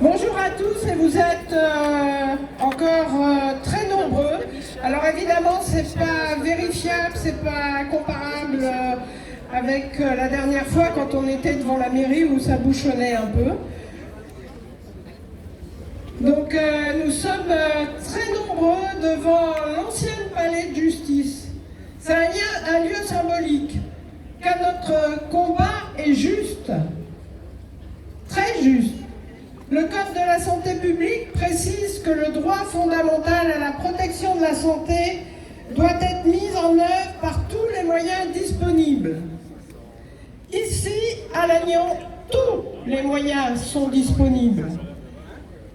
Bonjour à tous, et vous êtes encore très nombreux. Alors évidemment, c'est pas vérifiable, c'est pas comparable avec la dernière fois quand on était devant la mairie où ça bouchonnait un peu. Donc nous sommes très nombreux devant l'ancien palais de justice. C'est un lieu symbolique, car notre combat est juste, très juste. Le Code de la santé publique précise que le droit fondamental à la protection de la santé doit être mis en œuvre par tous les moyens disponibles. Ici, à Lannion, tous les moyens sont disponibles.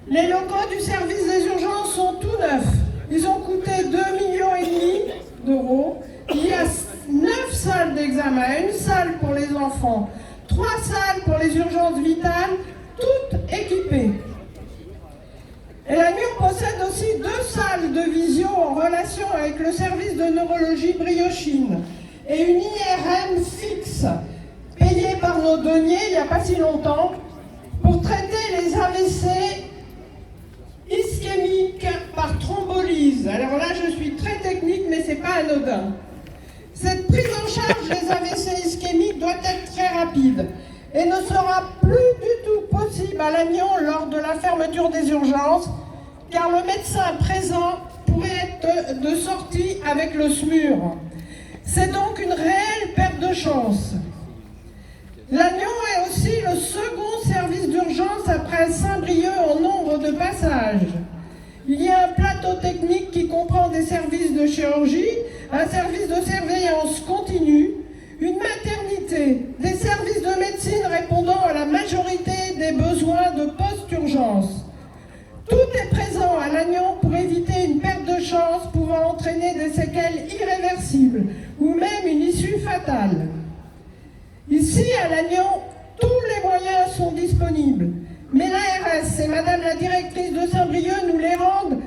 Les locaux du service des urgences sont tout neufs. Ils ont coûté 2,5 millions d'euros. Il y a 9 salles d'examen, une salle pour les enfants, 3 salles pour les urgences vitales, toutes équipées. Et Lannion possède aussi 2 salles de visio en relation avec le service de neurologie Briochine et une IRM fixe, payée par nos deniers il n'y a pas si longtemps, pour traiter les AVC ischémiques par thrombolyse. Alors là, je suis très technique, mais c'est pas anodin. Cette prise en charge des AVC ischémiques doit être très rapide et ne sera plus du tout possible à Lannion lors de la fermeture des urgences, car le médecin présent pourrait être de sortie avec le SMUR. C'est donc une réelle perte de chance. Lannion est aussi le second service d'urgence après Saint-Brieuc en nombre de passages. Il y a un plateau technique qui comprend des services de chirurgie, un service de surveillance continue, une maternité, des services de médecine répondant à la majorité des besoins de post-urgence. Tout est présent à Lannion pour éviter une perte de chance pouvant entraîner des séquelles irréversibles ou même une issue fatale. Ici, à Lannion, tous les moyens sont disponibles, mais l'ARS et Madame la directrice de Saint-Brieuc nous les rendent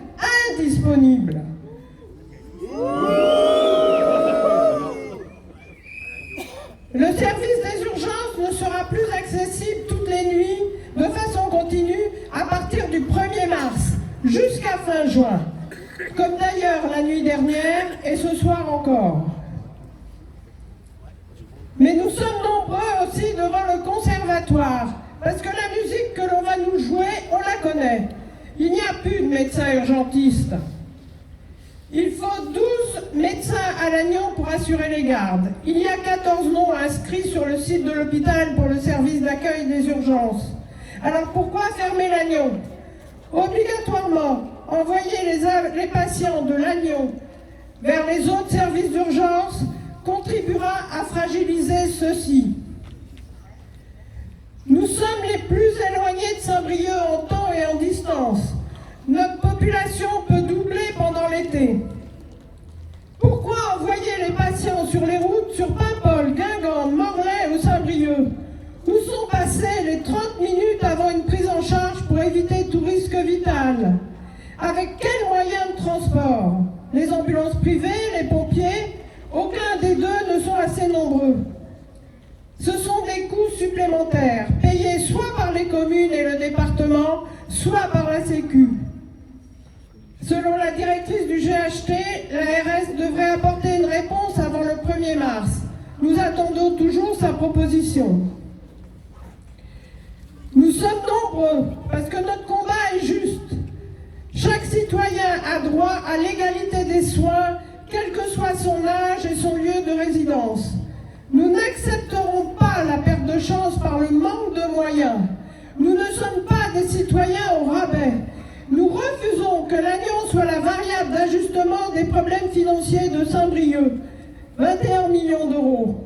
indisponibles. Le service des urgences ne sera plus accessible toutes les nuits de façon continue à partir du 1er mars jusqu'à fin juin, comme d'ailleurs la nuit dernière et ce soir encore. Mais nous sommes nombreux aussi devant le conservatoire, parce que la musique que l'on va nous jouer, on la connaît. Il n'y a plus de médecins urgentistes. Il faut 12 médecins à Lannion pour assurer les gardes. Il y a 14 noms inscrits sur le site de l'hôpital pour le service d'accueil des urgences. Alors pourquoi fermer Lannion? Obligatoirement, envoyer les patients de Lannion vers les autres services d'urgence contribuera à fragiliser ceux-ci. Nous sommes les plus éloignés de Saint-Brieuc en temps et en distance. Notre population peut doubler pendant l'été. Pourquoi envoyer les patients sur les routes sur Paimpol, Guingamp, Morlaix ou Saint-Brieuc? Où sont passées les 30 minutes avant une prise en charge pour éviter tout risque vital? Avec quels moyens de transport? Les ambulances privées, les pompiers? Aucun des deux ne sont assez nombreux. Ce sont des coûts supplémentaires, payés soit par les communes et le département, soit par la Sécu. Selon la directrice du GHT, l'ARS devrait apporter une réponse avant le 1er mars. Nous attendons toujours sa proposition. Nous sommes nombreux parce que notre combat est juste. Chaque citoyen a droit à l'égalité des soins, quel que soit son âge et son lieu de résidence. Nous n'accepterons pas la perte de chance par le manque de moyens. Nous ne sommes pas des citoyens au rabais. Nous refusons que Lannion soit la variable d'ajustement des problèmes financiers de Saint-Brieuc. 21 millions d'euros.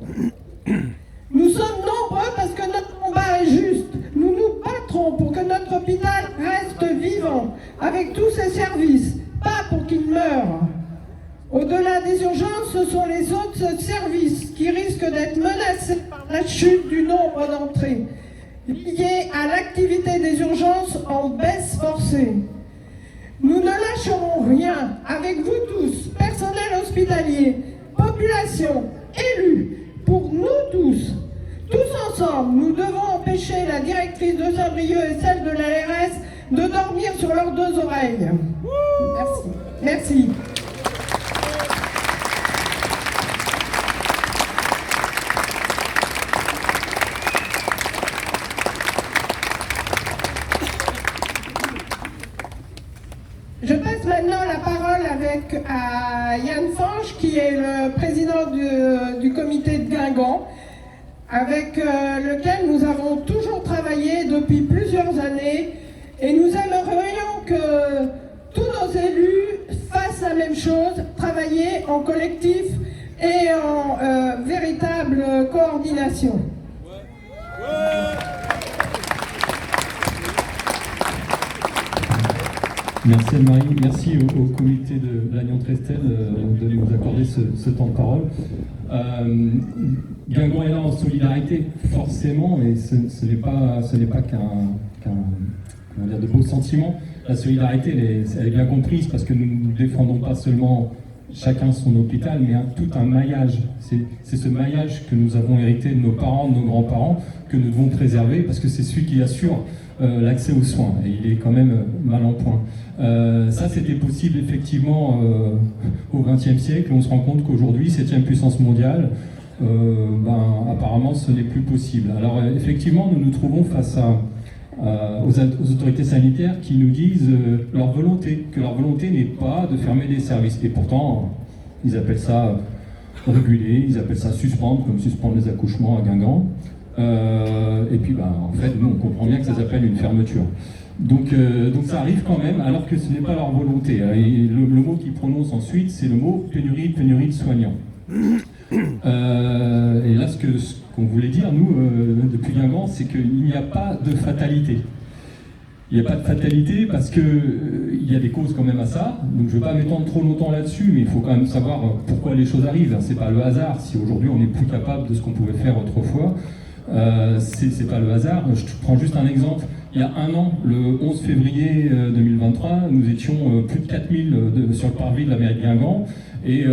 Nous sommes nombreux parce que notre combat est juste. Nous nous battrons pour que notre hôpital reste vivant, avec tous ses services, pas pour qu'il meure. Au-delà des urgences, ce sont les autres services qui risquent d'être menacés par la chute du nombre d'entrées, liées à l'activité des urgences en baisse forcée. Nous ne lâcherons rien avec vous tous, personnel hospitalier, population, élus, pour nous tous ensemble, nous devons empêcher la directrice de Saint-Brieuc et celle de l'ARS de dormir sur leurs deux oreilles. Merci. Merci. Je passe maintenant la parole à Yann Fange, qui est le président du comité de Guingamp, avec lequel nous avons toujours travaillé depuis plusieurs années, et nous aimerions que tous nos élus fassent la même chose, travailler en collectif et en véritable coordination. Merci Anne-Marie, merci au comité de l'Alliance-Trestel de nous accorder ce temps de parole. Guingamp est là en solidarité, forcément, et ce n'est pas qu'un de beaux sentiments. La solidarité, elle est bien comprise, parce que nous ne défendons pas seulement chacun son hôpital, mais tout un maillage. C'est ce maillage que nous avons hérité de nos parents, de nos grands-parents, que nous devons préserver, parce que c'est celui qui assure l'accès aux soins, et il est quand même mal en point. Ça, c'était possible effectivement au XXe siècle. On se rend compte qu'aujourd'hui, 7e puissance mondiale, apparemment, ce n'est plus possible. Alors, effectivement, nous nous trouvons face aux autorités sanitaires qui nous disent que leur volonté n'est pas de fermer des services. Et pourtant, ils appellent ça réguler, ils appellent ça suspendre, comme suspendre les accouchements à Guingamp. Et puis, en fait, nous, on comprend bien que ça s'appelle une fermeture. Donc ça arrive quand même, alors que ce n'est pas leur volonté. Et le mot qu'ils prononcent ensuite, c'est le mot pénurie de soignants. Et là, ce qu'on voulait dire, nous, depuis Guingamp, c'est qu'il n'y a pas de fatalité. Il n'y a pas de fatalité parce qu'il y a des causes quand même à ça. Donc je ne vais pas m'étendre trop longtemps là-dessus, mais il faut quand même savoir pourquoi les choses arrivent. Ce n'est pas le hasard. Si aujourd'hui on n'est plus capable de ce qu'on pouvait faire autrefois, c'est pas le hasard. Je prends juste un exemple. Il y a un an, le 11 février 2023, nous étions plus de 4000 sur le parvis de la mairie de Guingamp, et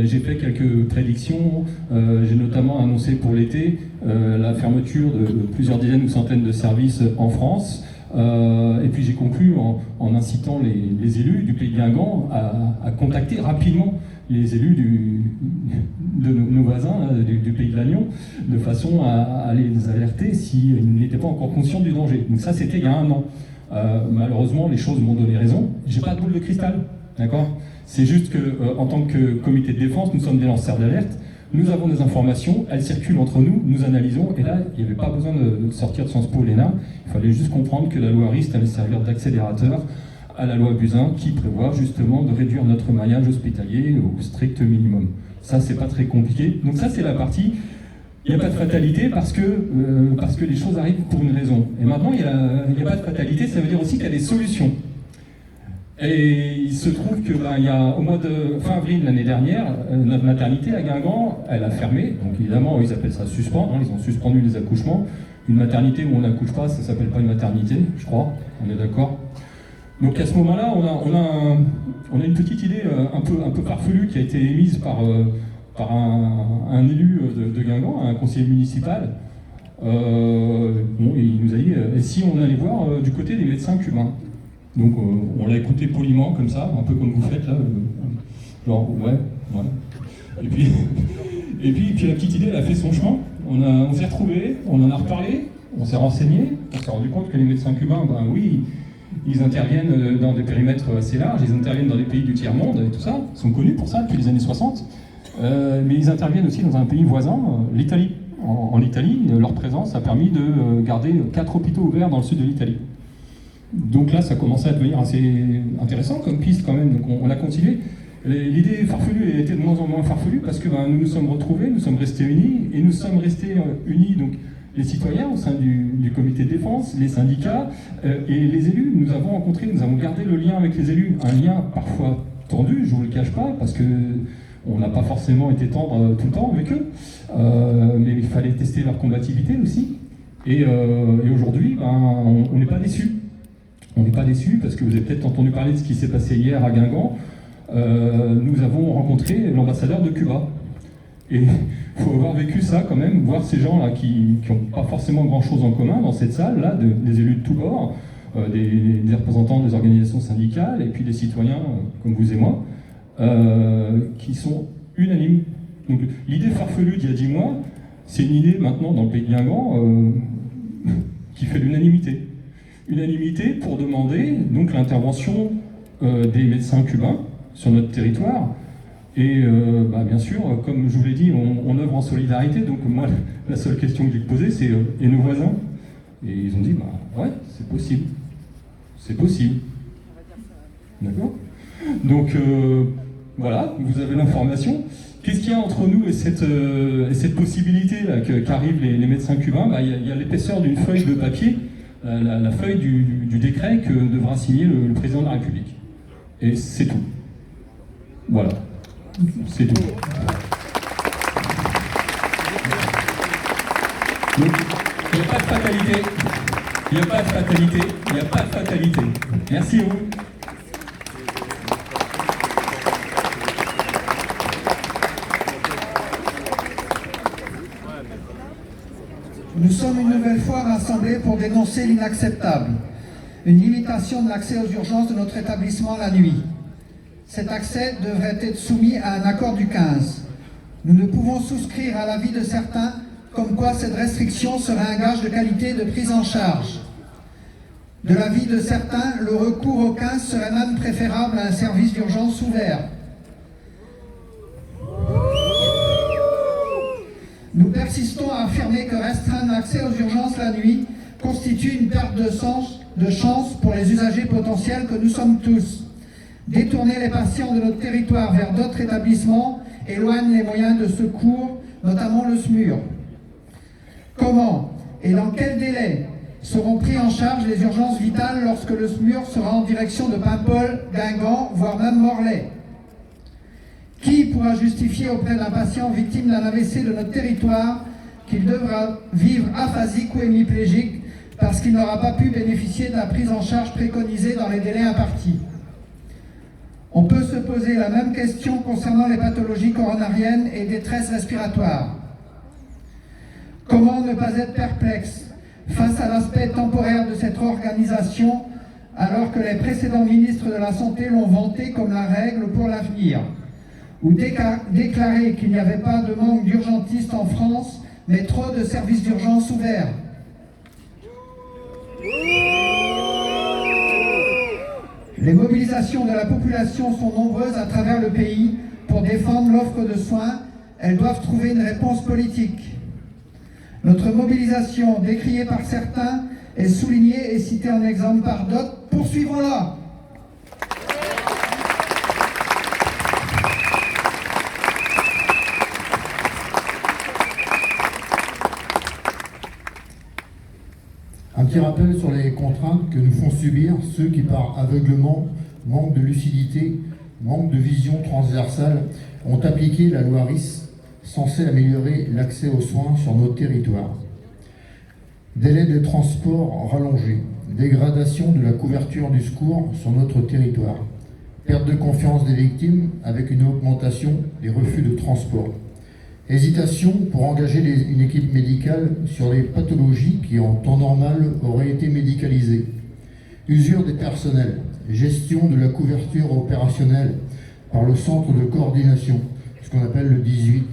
j'ai fait quelques prédictions. J'ai notamment annoncé pour l'été la fermeture de plusieurs dizaines ou centaines de services en France. Et puis j'ai conclu en incitant les élus du pays de Guingamp à contacter rapidement les élus de nos voisins du pays de l'Agnon, de façon à les alerter s'ils n'étaient pas encore conscients du danger. Donc ça, c'était il y a un an. Malheureusement, les choses m'ont donné raison. J'ai pas de boule de cristal, d'accord ? C'est juste qu'en tant que comité de défense, nous sommes des lanceurs d'alerte. Nous avons des informations, elles circulent entre nous, nous analysons, et là, il n'y avait pas besoin de sortir de Sciences Po Léna. Il fallait juste comprendre que la loi RIST allait servir d'accélérateur à la loi Buzyn, qui prévoit justement de réduire notre maillage hospitalier au strict minimum. Ça, c'est pas très compliqué. Donc ça, c'est la partie. Il n'y a pas de fatalité parce que les choses arrivent pour une raison. Et maintenant, il n'y a pas de fatalité, ça veut dire aussi qu'il y a des solutions. Et il se trouve que il y a, au mois de fin avril l'année dernière, notre maternité à Guingamp, elle a fermé. Donc évidemment, ils appellent ça suspendre. Ils ont suspendu les accouchements. Une maternité où on n'accouche pas, ça ne s'appelle pas une maternité, je crois. On est d'accord ? Donc à ce moment-là, on a une petite idée un peu farfelue qui a été émise par un élu de Guingamp, un conseiller municipal. Il nous a dit et si on allait voir du côté des médecins cubains. Donc on l'a écouté poliment comme ça, un peu comme vous faites là, genre ouais. Et puis la petite idée, elle a fait son chemin. On s'est retrouvés, on en a reparlé, on s'est renseigné, on s'est rendu compte que les médecins cubains, oui. Ils interviennent dans des périmètres assez larges, ils interviennent dans les pays du tiers-monde et tout ça, ils sont connus pour ça depuis les années 60, mais ils interviennent aussi dans un pays voisin, l'Italie. En Italie, leur présence a permis de garder 4 hôpitaux ouverts dans le sud de l'Italie. Donc là, ça commençait à devenir assez intéressant comme piste quand même, donc on a continué. L'idée farfelue a été de moins en moins farfelue parce que nous nous sommes retrouvés, nous sommes restés unis, et nous sommes restés unis, donc les citoyens au sein du comité de défense, les syndicats et les élus. Nous avons rencontré, nous avons gardé le lien avec les élus, un lien parfois tendu, je ne vous le cache pas, parce que on n'a pas forcément été tendre tout le temps avec eux, mais il fallait tester leur combativité aussi. Et aujourd'hui, on n'est pas déçus. On n'est pas déçus parce que vous avez peut-être entendu parler de ce qui s'est passé hier à Guingamp. Nous avons rencontré l'ambassadeur de Cuba. Et il faut avoir vécu ça quand même, voir ces gens-là qui n'ont pas forcément grand-chose en commun dans cette salle-là, des élus de tous bords, des représentants des organisations syndicales et puis des citoyens comme vous et moi, qui sont unanimes. Donc l'idée farfelue d'il y a 10 mois, c'est une idée maintenant dans le pays de Guingamp qui fait l'unanimité. Unanimité pour demander donc l'intervention des médecins cubains sur notre territoire. Et bien sûr, comme je vous l'ai dit, on œuvre en solidarité. Donc moi, la seule question que j'ai posée, c'est et nos voisins? Et ils ont dit, ouais, c'est possible. C'est possible. D'accord? Donc voilà, vous avez l'information. Qu'est-ce qu'il y a entre nous et cette possibilité qu'arrivent les médecins cubains? Il y a l'épaisseur d'une feuille de papier, la feuille du décret que devra signer le président de la République. Et c'est tout. Voilà. C'est tout. Donc, il n'y a pas de fatalité. Il n'y a pas de fatalité. Il n'y a pas de fatalité. Merci à vous. Nous sommes une nouvelle fois rassemblés pour dénoncer l'inacceptable, une limitation de l'accès aux urgences de notre établissement la nuit. Cet accès devrait être soumis à un accord du 15. Nous ne pouvons souscrire à l'avis de certains comme quoi cette restriction serait un gage de qualité et de prise en charge. De l'avis de certains, le recours au 15 serait même préférable à un service d'urgence ouvert. Nous persistons à affirmer que restreindre l'accès aux urgences la nuit constitue une perte de chance pour les usagers potentiels que nous sommes tous. Détourner les patients de notre territoire vers d'autres établissements éloigne les moyens de secours, notamment le SMUR. Comment et dans quel délai seront pris en charge les urgences vitales lorsque le SMUR sera en direction de Paimpol, Guingamp, voire même Morlaix? Qui pourra justifier auprès d'un patient victime d'un AVC de notre territoire qu'il devra vivre aphasique ou hémiplégique parce qu'il n'aura pas pu bénéficier de la prise en charge préconisée dans les délais impartis? On peut se poser la même question concernant les pathologies coronariennes et détresse respiratoire. Comment ne pas être perplexe face à l'aspect temporaire de cette organisation alors que les précédents ministres de la Santé l'ont vanté comme la règle pour l'avenir, ou déclarer qu'il n'y avait pas de manque d'urgentistes en France, mais trop de services d'urgence ouverts. Les mobilisations de la population sont nombreuses à travers le pays pour défendre l'offre de soins. Elles doivent trouver une réponse politique. Notre mobilisation, décriée par certains, est soulignée et citée en exemple par d'autres. Poursuivons-la! Un petit rappel sur les contraintes que nous font subir ceux qui, par aveuglement, manque de lucidité, manque de vision transversale, ont appliqué la loi RIS, censée améliorer l'accès aux soins sur nos territoires. Délai de transport rallongé, dégradation de la couverture du secours sur notre territoire, perte de confiance des victimes avec une augmentation des refus de transport. Hésitation pour engager une équipe médicale sur les pathologies qui, en temps normal, auraient été médicalisées. Usure des personnels, gestion de la couverture opérationnelle par le centre de coordination, ce qu'on appelle le 18,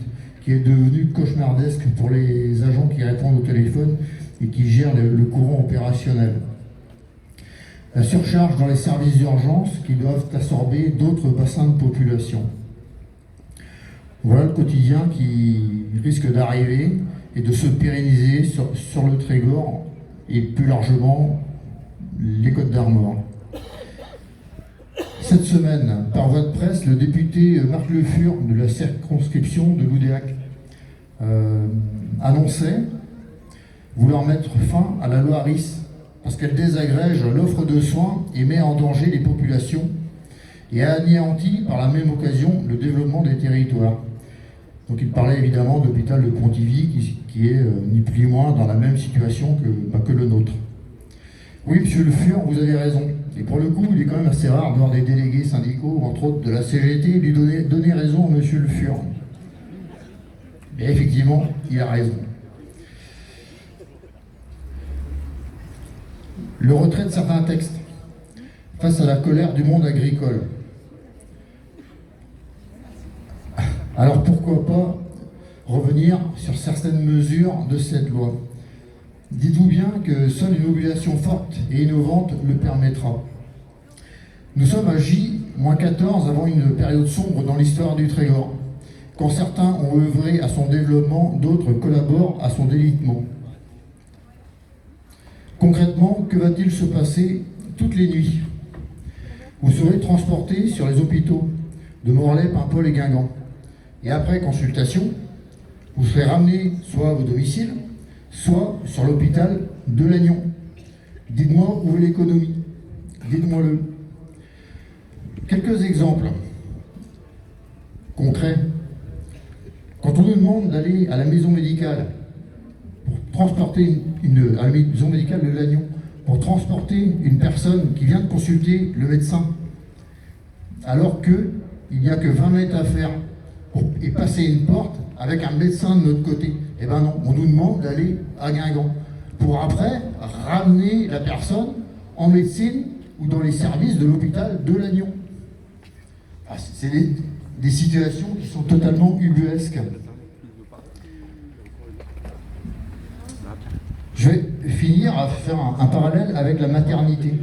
qui est devenu cauchemardesque pour les agents qui répondent au téléphone et qui gèrent le courant opérationnel. La surcharge dans les services d'urgence qui doivent absorber d'autres bassins de population. Voilà le quotidien qui risque d'arriver et de se pérenniser sur le Trégor et plus largement les Côtes d'Armor. Cette semaine, par voie de presse, le député Marc Le Fur de la circonscription de Loudéac annonçait vouloir mettre fin à la loi RIS parce qu'elle désagrège l'offre de soins et met en danger les populations et anéantit par la même occasion le développement des territoires. Donc il parlait évidemment de l'hôpital de Pontivy qui est ni plus ni moins dans la même situation que le nôtre. Oui, monsieur Le Fur, vous avez raison. Et pour le coup, il est quand même assez rare de voir des délégués syndicaux, entre autres de la CGT, lui donner raison à monsieur Le Fur. Et effectivement, il a raison. le retrait de certains textes face à la colère du monde agricole. Alors pourquoi pas revenir sur certaines mesures de cette loi? Dites-vous bien que seule une mobilisation forte et innovante le permettra. Nous sommes à J-14 avant une période sombre dans l'histoire du Trégor. Quand certains ont œuvré à son développement, d'autres collaborent à son délitement. Concrètement, que va-t-il se passer toutes les nuits? Vous serez transporté sur les hôpitaux de Morlaix, Paimpol et Guingamp. Et après consultation, vous serez ramené soit à vos domiciles, soit sur l'hôpital de Lannion. Dites-moi où est l'économie. Dites-moi-le. Quelques exemples concrets. Quand on nous demande d'aller à la maison médicale pour transporter à la maison médicale de Lannion, pour transporter une personne qui vient de consulter le médecin, alors qu'il n'y a que 20 mètres à faire et passer une porte avec un médecin de notre côté, eh ben non, on nous demande d'aller à Guingamp pour après ramener la personne en médecine ou dans les services de l'hôpital de Lannion. C'est des situations qui sont totalement ubuesques. Je vais finir à faire un parallèle avec la maternité.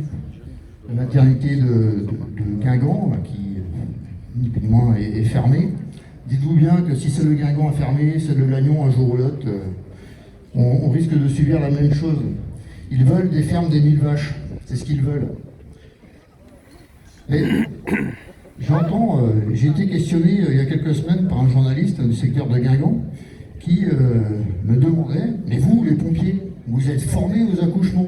La maternité de Guingamp, qui ni plus ni moins est fermée. Dites-vous bien que si celle de Guingamp est fermée, celle de Lannion un jour ou l'autre, on risque de subir la même chose. Ils veulent des fermes des 1000 vaches, c'est ce qu'ils veulent. Mais j'entends, j'ai été questionné il y a quelques semaines par un journaliste du secteur de Guingamp qui me demandait, mais vous, les pompiers, vous êtes formés aux accouchements?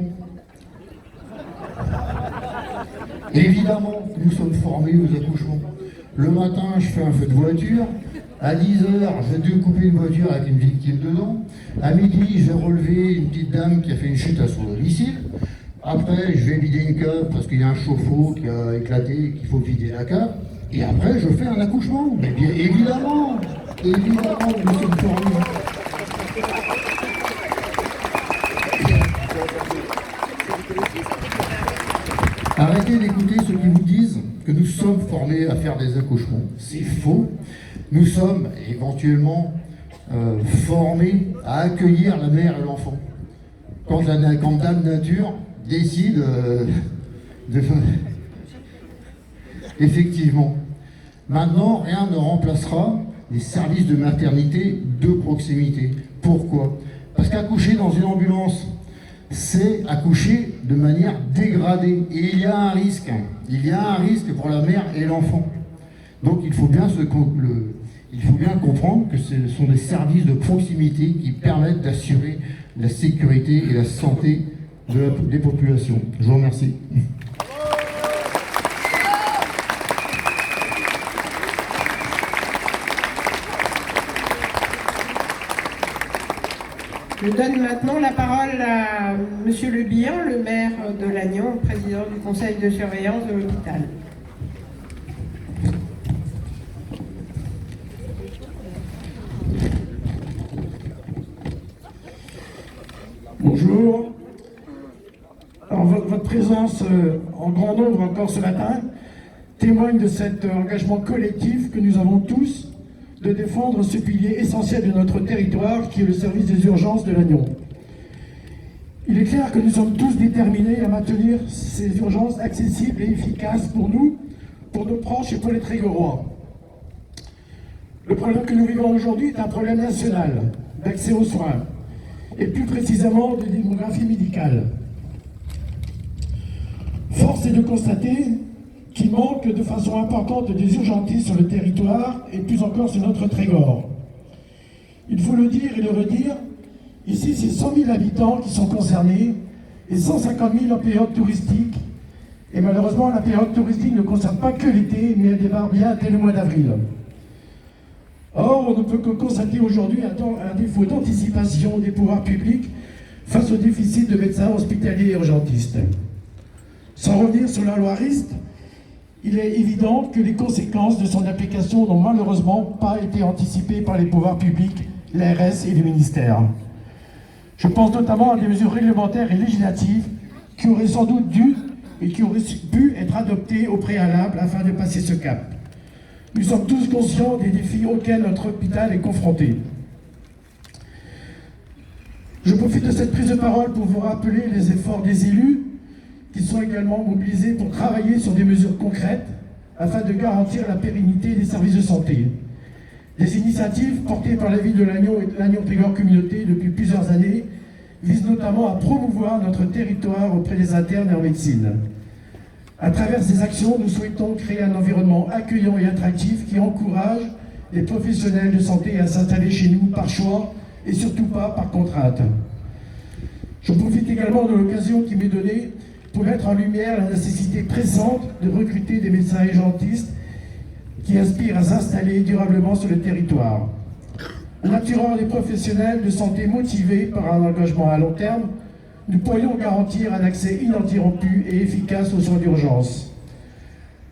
Évidemment, nous sommes formés aux accouchements. Le matin, je fais un feu de voiture. À 10h, je vais découper une voiture avec une victime dedans. À midi, je vais relever une petite dame qui a fait une chute à son domicile. Après, je vais vider une cave parce qu'il y a un chauffe-eau qui a éclaté et qu'il faut vider la cave. Et après, je fais un accouchement. Mais bien évidemment, nous sommes formés. Arrêtez d'écouter ceux qui vous disent que nous sommes formés à faire des accouchements. C'est faux. Nous sommes éventuellement formés à accueillir la mère et l'enfant. Quand Dame Nature décide de... Effectivement. Maintenant, rien ne remplacera les services de maternité de proximité. Pourquoi? Parce qu'accoucher dans une ambulance, c'est accoucher de manière dégradée. Et il y a un risque. Il y a un risque pour la mère et l'enfant. Donc il faut bien comprendre que ce sont des services de proximité qui permettent d'assurer la sécurité et la santé des populations. Je vous remercie. Je donne maintenant la parole à Monsieur Le Bihan, le maire de Lannion, président du conseil de surveillance de l'hôpital. Bonjour. Alors, votre présence en grand nombre encore ce matin témoigne de cet engagement collectif que nous avons tous de défendre ce pilier essentiel de notre territoire qui est le service des urgences de Lannion. Il est clair que nous sommes tous déterminés à maintenir ces urgences accessibles et efficaces pour nous, pour nos proches et pour les Trégorois. Le problème que nous vivons aujourd'hui est un problème national d'accès aux soins et plus précisément de démographie médicale. Force est de constater qu'il manque de façon importante des urgentistes sur le territoire et plus encore sur notre Trégor. Il faut le dire et le redire, ici c'est 100 000 habitants qui sont concernés et 150 000 en période touristique. Et malheureusement la période touristique ne concerne pas que l'été, mais elle démarre bien dès le mois d'avril. Or, on ne peut que constater aujourd'hui un défaut d'anticipation des pouvoirs publics face au déficit de médecins hospitaliers et urgentistes. Sans revenir sur la loi RIST, il est évident que les conséquences de son application n'ont malheureusement pas été anticipées par les pouvoirs publics, l'ARS et les ministères. Je pense notamment à des mesures réglementaires et législatives qui auraient sans doute dû et qui auraient pu être adoptés au préalable afin de passer ce cap. Nous sommes tous conscients des défis auxquels notre hôpital est confronté. Je profite de cette prise de parole pour vous rappeler les efforts des élus qui sont également mobilisés pour travailler sur des mesures concrètes afin de garantir la pérennité des services de santé. Des initiatives portées par la ville de Lannion et de Lannion-Trégor Communauté depuis plusieurs années visent notamment à promouvoir notre territoire auprès des internes et en médecine. À travers ces actions, nous souhaitons créer un environnement accueillant et attractif qui encourage les professionnels de santé à s'installer chez nous par choix et surtout pas par contrainte. Je profite également de l'occasion qui m'est donnée pour mettre en lumière la nécessité pressante de recruter des médecins urgentistes qui aspirent à s'installer durablement sur le territoire. En attirant des professionnels de santé motivés par un engagement à long terme, nous pourrions garantir un accès ininterrompu et efficace aux soins d'urgence.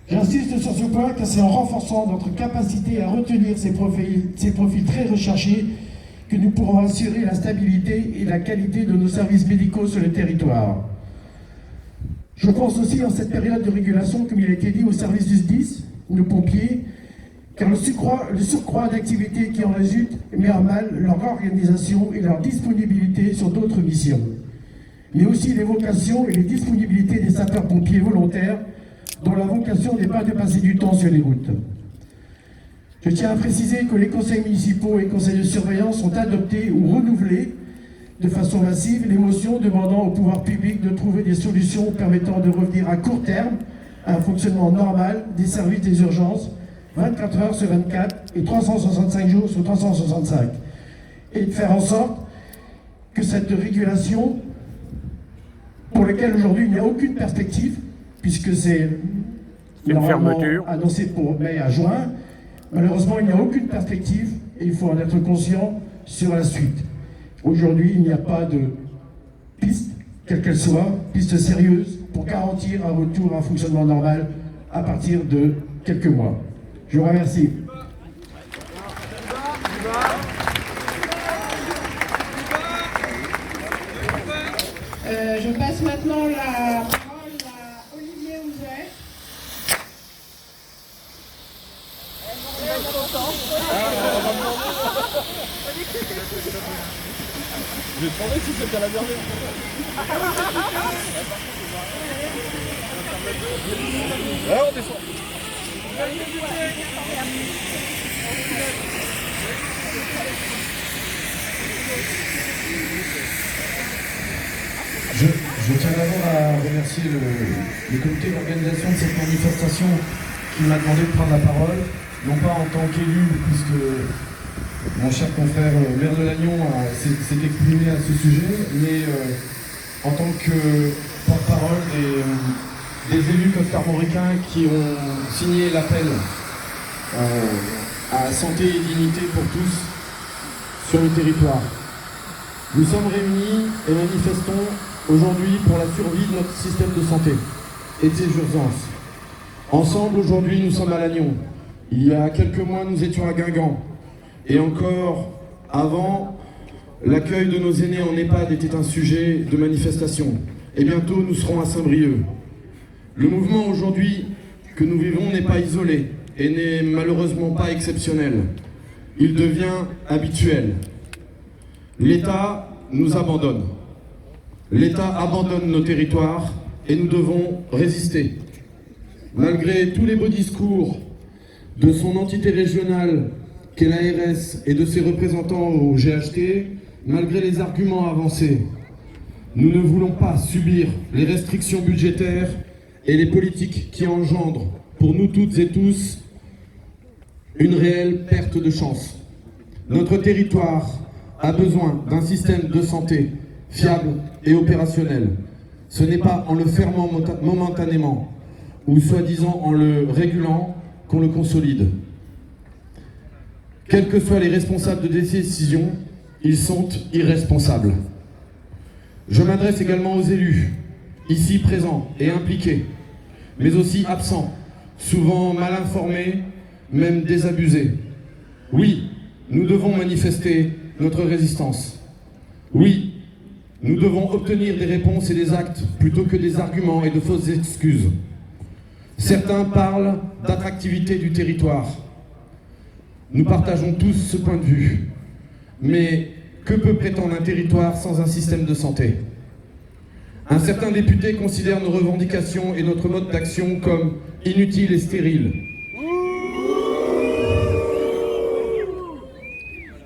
J'insiste sur ce point car c'est en renforçant notre capacité à retenir ces profils très recherchés que nous pourrons assurer la stabilité et la qualité de nos services médicaux sur le territoire. Je pense aussi en cette période de régulation, comme il a été dit, au service du SDIS, nos pompiers, car le surcroît d'activité qui en résulte met à mal leur organisation et leur disponibilité sur d'autres missions, mais aussi les vocations et les disponibilités des sapeurs-pompiers volontaires, dont la vocation n'est pas de passer du temps sur les routes. Je tiens à préciser que les conseils municipaux et conseils de surveillance ont adopté ou renouvelé de façon massive les motions demandant au pouvoir public de trouver des solutions permettant de revenir à court terme à un fonctionnement normal des services des urgences 24 heures sur 24 et 365 jours sur 365, et de faire en sorte que cette régulation, pour laquelle aujourd'hui il n'y a aucune perspective, puisque c'est normalement annoncé pour mai à juin, malheureusement il n'y a aucune perspective et il faut en être conscient sur la suite. Aujourd'hui il n'y a pas de piste, quelle qu'elle soit, piste sérieuse pour garantir un retour à un fonctionnement normal à partir de quelques mois. Je vous remercie. Je passe maintenant la parole à Olivier Ouzet. Je vais te demander si c'est à la dernière. Ouais, on descend. Je tiens d'abord à remercier le comité d'organisation de cette manifestation qui m'a demandé de prendre la parole, non pas en tant qu'élu, puisque mon cher confrère maire de Lannion s'est exprimé à ce sujet, mais en tant que porte-parole des élus costarmoricains qui ont signé l'appel à santé et dignité pour tous sur le territoire. Nous sommes réunis et manifestons aujourd'hui pour la survie de notre système de santé et de ses urgences. Ensemble, aujourd'hui, nous sommes à Lannion. Il y a quelques mois, nous étions à Guingamp. Et encore avant, l'accueil de nos aînés en EHPAD était un sujet de manifestation. Et bientôt, nous serons à Saint-Brieuc. Le mouvement aujourd'hui que nous vivons n'est pas isolé et n'est malheureusement pas exceptionnel. Il devient habituel. L'État nous abandonne. L'État abandonne nos territoires et nous devons résister. Malgré tous les beaux discours de son entité régionale qu'est l'ARS et de ses représentants au GHT, malgré les arguments avancés, nous ne voulons pas subir les restrictions budgétaires et les politiques qui engendrent pour nous toutes et tous une réelle perte de chance. Notre territoire a besoin d'un système de santé fiable et opérationnel. Ce n'est pas en le fermant momentanément ou soi-disant en le régulant qu'on le consolide. Quels que soient les responsables de décision, ils sont irresponsables. Je m'adresse également aux élus, ici présents et impliqués, mais aussi absents, souvent mal informés, même désabusés. Oui, nous devons manifester notre résistance. Oui, Nous devons obtenir des réponses et des actes plutôt que des arguments et de fausses excuses. Certains parlent d'attractivité du territoire. Nous partageons tous ce point de vue. Mais que peut prétendre un territoire sans un système de santé ? Un certain député considère nos revendications et notre mode d'action comme inutiles et stériles.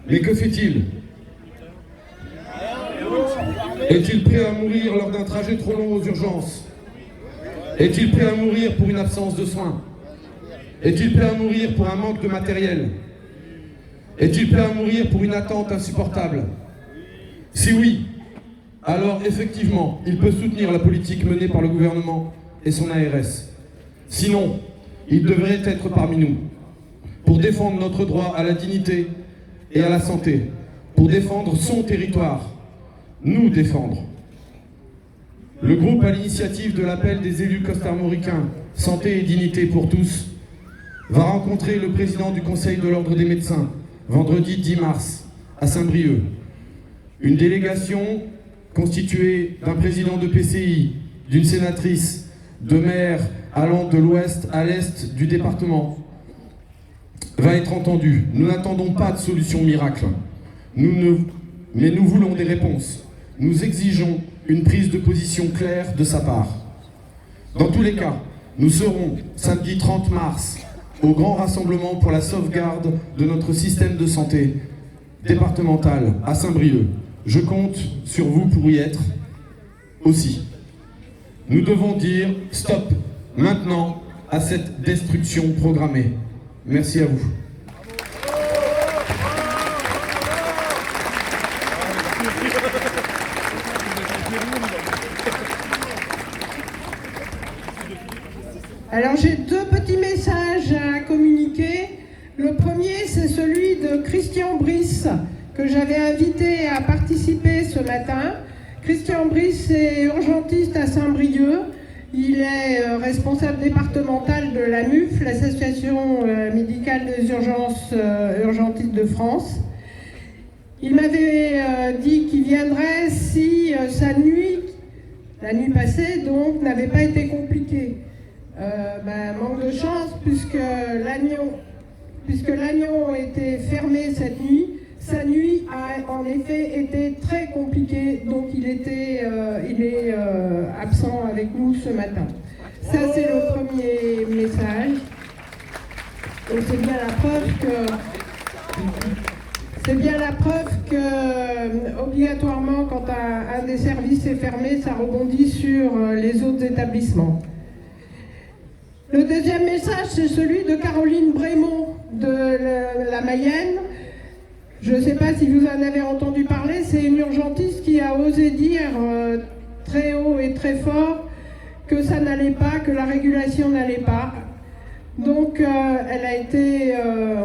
Mais que fait-il ? Est-il prêt à mourir lors d'un trajet trop long aux urgences ? Est-il prêt à mourir pour une absence de soins ? Est-il prêt à mourir pour un manque de matériel ? Est-il prêt à mourir pour une attente insupportable ? Si oui, alors effectivement, il peut soutenir la politique menée par le gouvernement et son ARS. Sinon, il devrait être parmi nous, pour défendre notre droit à la dignité et à la santé, pour défendre son territoire, nous défendre. Le groupe à l'initiative de l'appel des élus costarmoricains « Santé et dignité pour tous » va rencontrer le président du Conseil de l'Ordre des médecins, vendredi 10 mars, à Saint-Brieuc. Une délégation constituée d'un président de PCI, d'une sénatrice, de maires allant de l'ouest à l'est du département, va être entendue. Nous n'attendons pas de solution miracle, mais nous voulons des réponses. Nous exigeons une prise de position claire de sa part. Dans tous les cas, nous serons samedi 30 mars au grand rassemblement pour la sauvegarde de notre système de santé départemental à Saint-Brieuc. Je compte sur vous pour y être aussi. Nous devons dire stop maintenant à cette destruction programmée. Merci à vous. Alors j'ai deux petits messages à communiquer. Le premier, c'est celui de Christian Brice, que j'avais invité à participer ce matin. Christian Brice est urgentiste à Saint-Brieuc. Il est responsable départemental de la MUF, l'Association médicale des urgences urgentistes de France. Il m'avait dit qu'il viendrait si sa nuit, la nuit passée donc, n'avait pas été compliquée. Manque de chance puisque l'Agnon était fermé cette nuit. Sa nuit a en effet été très compliquée, donc il est absent avec nous ce matin. Ça, c'est le premier message. Donc c'est bien la preuve que obligatoirement, quand un des services est fermé, ça rebondit sur les autres établissements. Le deuxième message, c'est celui de Caroline Brémond de la Mayenne. Je ne sais pas si vous en avez entendu parler, c'est une urgentiste qui a osé dire très haut et très fort que ça n'allait pas, que la régulation n'allait pas. Donc elle a été,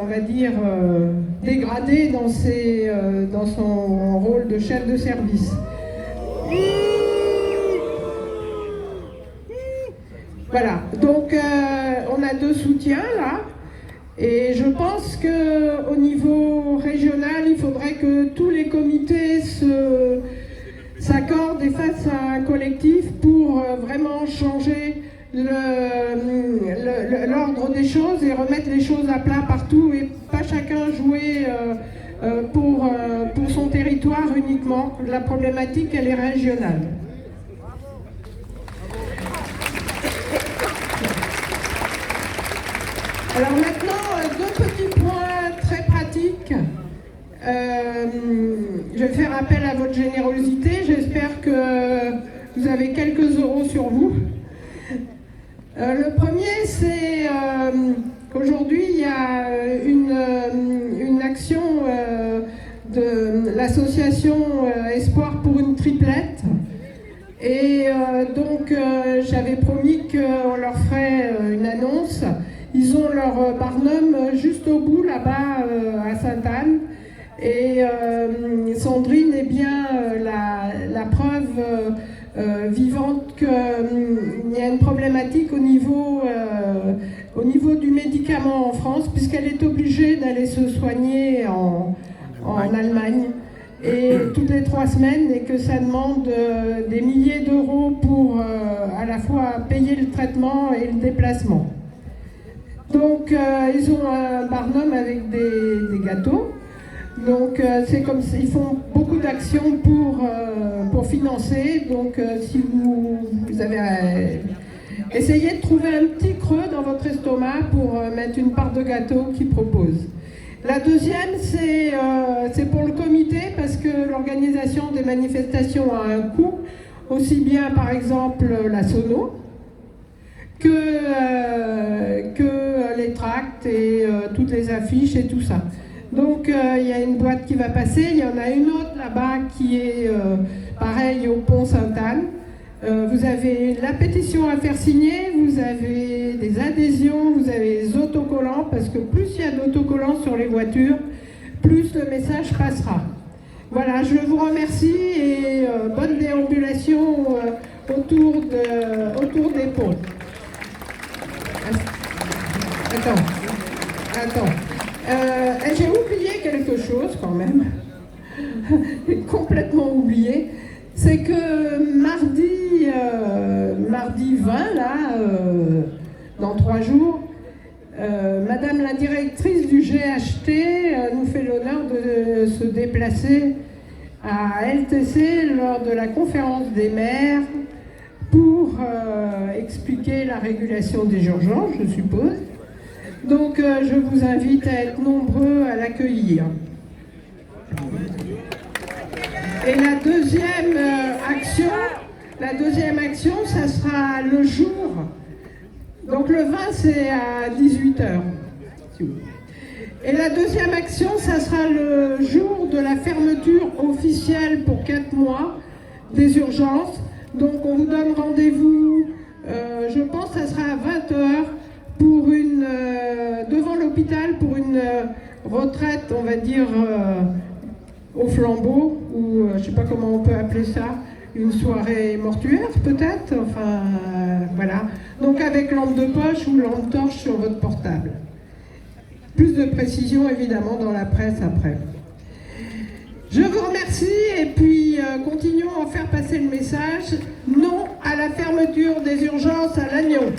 on va dire, dégradée dans son rôle de chef de service. Voilà, donc on a deux soutiens là. Et je pense qu'au niveau régional, il faudrait que tous les comités s'accordent et fassent un collectif pour vraiment changer l'ordre des choses et remettre les choses à plat partout et pas chacun jouer pour son territoire uniquement. La problématique, elle est régionale. Alors maintenant, deux petits points très pratiques. Je vais faire appel à votre générosité. J'espère que vous avez quelques euros sur vous. Le premier, c'est qu'aujourd'hui, il y a une action de l'association Espoir pour une triplette. Et donc, j'avais promis qu'on leur ferait une annonce. Ils ont leur barnum juste au bout, là-bas, à Sainte-Anne. Et Sandrine est bien la preuve vivante qu'il y a une problématique au niveau du médicament en France, puisqu'elle est obligée d'aller se soigner en Allemagne. et toutes les 3 semaines, et que ça demande des milliers d'euros pour à la fois payer le traitement et le déplacement. Donc ils ont un barnum avec des gâteaux. Donc c'est comme ils font beaucoup d'actions pour financer. Donc si vous avez essayé de trouver un petit creux dans votre estomac pour mettre une part de gâteau qu'ils proposent. La deuxième, c'est pour le comité, parce que l'organisation des manifestations a un coût, aussi bien par exemple la sono que les tracts et toutes les affiches et tout ça. Donc il y a une boîte qui va passer, il y en a une autre là-bas qui est pareil au pont Sainte-Anne. Vous avez la pétition à faire signer, vous avez des adhésions, vous avez des autocollants, parce que plus il y a d'autocollants sur les voitures, plus le message passera. Voilà, je vous remercie et bonne déambulation autour des ponts. Attends. J'ai oublié quelque chose quand même. J'ai complètement oublié. C'est que mardi 20, là, dans 3 jours, Madame la directrice du GHT nous fait l'honneur de se déplacer à LTC lors de la conférence des maires pour expliquer la régulation des urgences, je suppose. Donc je vous invite à être nombreux à l'accueillir. Et la deuxième action, ça sera le jour. Donc le 20, c'est à 18h. Et la deuxième action, ça sera le jour de la fermeture officielle pour 4 mois des urgences. Donc on vous donne rendez-vous, je pense que ça sera à 20h pour devant l'hôpital pour une retraite, on va dire, au flambeau, ou je ne sais pas comment on peut appeler ça, une soirée mortuaire peut-être, enfin voilà. Donc avec lampe de poche ou lampe torche sur votre portable. Plus de précision évidemment dans la presse après. Je vous remercie et puis continuons à faire passer le message. Non à la fermeture des urgences à Lannion.